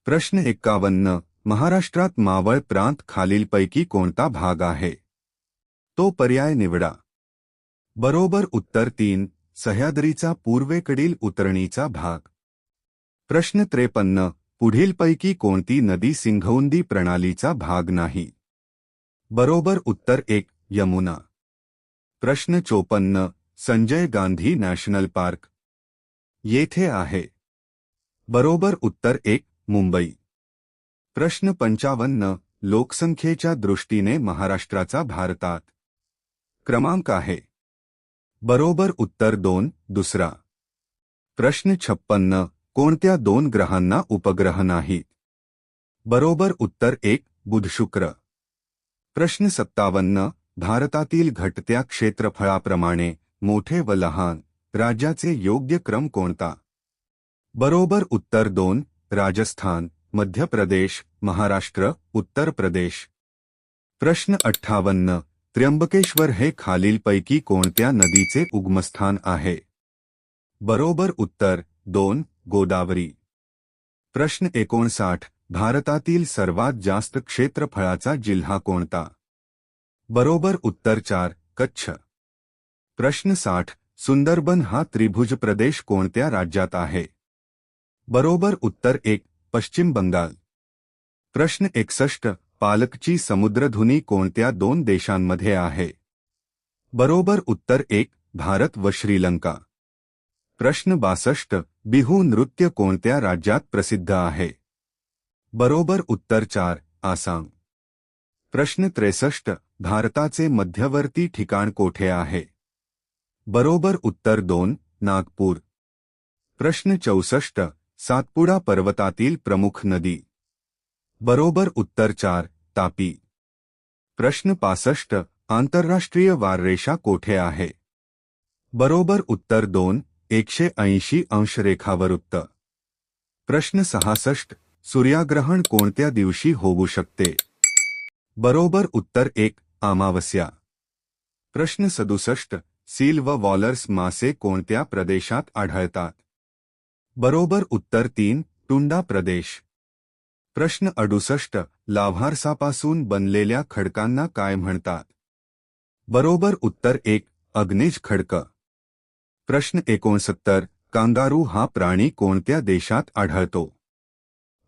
प्रश्न 51. महाराष्ट्रात मावळ प्रांत खालीलपैकी कोणता भाग आहे? तो पर्याय निवडा. बरोबर उत्तर 3. सह्याद्रीचा पूर्वेकडील उतरणीचा भाग. प्रश्न 53. पुढीलपैकी कोणती नदी सिंघौंदी प्रणालीचा भाग नाही? बरोबर उत्तर 1. यमुना. प्रश्न 54. संजय गांधी नॅशनल पार्क येथे आहे? बरोबर उत्तर 1. मुंबई. प्रश्न 55. लोकसंख्येच्या दृष्टीने महाराष्ट्राचा भारतात क्रमांक आहे? बरोबर उत्तर 2. दुसरा. प्रश्न 56. कोणत्या 2 ग्रहांना उपग्रह नाहीत? बरोबर उत्तर 1. बुध शुक्र. प्रश्न 57. भारतातील घटत्या क्षेत्रफळाप्रमाणे मोठे व लहान राज्याचे योग्य क्रम कोणता? बरोबर उत्तर 2. राजस्थान, मध्य प्रदेश, महाराष्ट्र, उत्तर प्रदेश. प्रश्न 58. त्र्यंबकेश्वर हे खालीलपैकी कोणत्या नदीचे उगमस्थान आहे? बरोबर उत्तर 2. गोदावरी. प्रश्न 59. भारतातील सर्वात जास्त क्षेत्रफळाचा जिल्हा कोणता? बरोबर उत्तर 4. कच्छ. प्रश्न 60. सुंदरबन हा त्रिभुज प्रदेश कोणत्या राज्यात आहे? बरोबर उत्तर 1. पश्चिम बंगाल. प्रश्न 61. पालकची समुद्रधुनी कोणत्या 2 देशांमध्ये आहे? बरोबर उत्तर 1. भारत व श्रीलंका. प्रश्न 62. बिहू नृत्य कोणत्या राज्यात प्रसिद्ध आहे? बरोबर उत्तर 4. आसाम. प्रश्न 63. भारताचे मध्यवर्ती ठिकाण कोठे आहे? बरोबर उत्तर 2. नागपूर. प्रश्न 64. सातपुडा पर्वतातील प्रमुख नदी? बरोबर उत्तर 4. तापी. प्रश्न 65. आंतरराष्ट्रीय वाररेषा कोठे आहे? बरोबर उत्तर 2. 180 अंश रेखावृत्त. प्रश्न 66. सूर्यग्रहण कोणत्या दिवशी होऊ शकते? बरोबर उत्तर 1. अमावस्या. प्रश्न 67. सील व वॉलर्स मासे कोणत्या प्रदेशात आढळतात? बरोबर उत्तर 3. टुंडा प्रदेश. प्रश्न 68. लाव्हारसापासून बनलेल्या खडकांना काय म्हणतात? बरोबर उत्तर 1. अग्नेज खडक. प्रश्न 69. कांगारू हा प्राणी कोणत्या देशात आढळतो?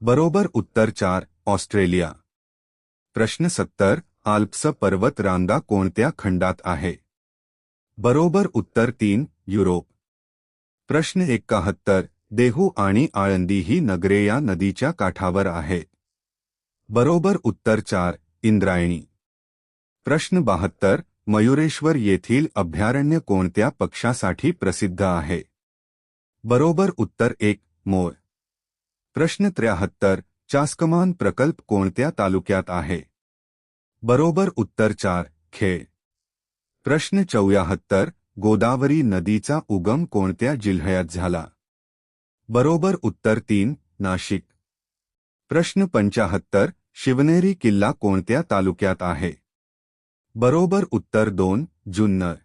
बरोबर उत्तर 4. ऑस्ट्रेलिया. प्रश्न 70. आल्प्स पर्वत रांगा कोणत्या खंडात आहे? बरोबर उत्तर 3. युरोप. प्रश्न 71. देहू आणि आळंदी ही नगरे या नदीच्या काठावर आहेत? बरोबर उत्तर 4. इंद्रायणी. प्रश्न 72. मयुरेश्वर येथील अभयारण्य कोणत्या पक्ष्यासाठी प्रसिद्ध आहे? बरोबर उत्तर 1. मोर. प्रश्न 73. चासकमान प्रकल्प कोणत्या तालुक्यात आहे? बरोबर उत्तर 4. खेड. प्रश्न 74. गोदावरी नदीचा उगम कोणत्या जिल्ह्यात झाला? बरोबर उत्तर 3. नाशिक. प्रश्न 75. शिवनेरी किल्ला कोणत्या तालुक्यात आहे? बरोबर उत्तर 2. जुन्नर.